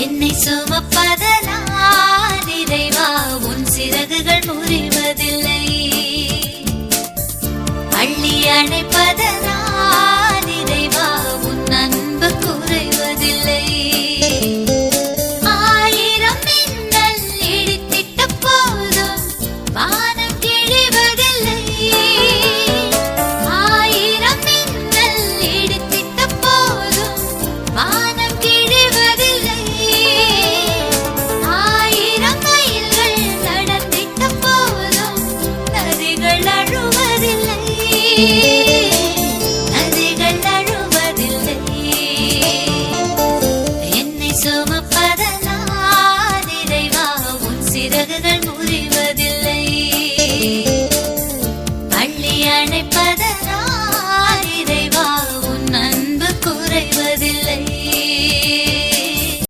என்னை சுமப்பதனால் இறைவா உன் சிறகுகள் முறிவதில்லை. அள்ளி அணைப்பதனால் இறைவா உன் அன்பு குறைவதில்லை. ஆயிரம் மின்னல் இடித்திட்ட போதும் வானம் கிழிவதில்லை. ஆயிரம் மின்னல் இடித்திட்ட போதும் வானம் கிழிவதில்லை. ஆயிரம் மைல்கள் நடந்திட்ட போதும் நதிகள் அழுவதில்லை. நதிகள் அழுவதில்லை. என்னை சுமப்ப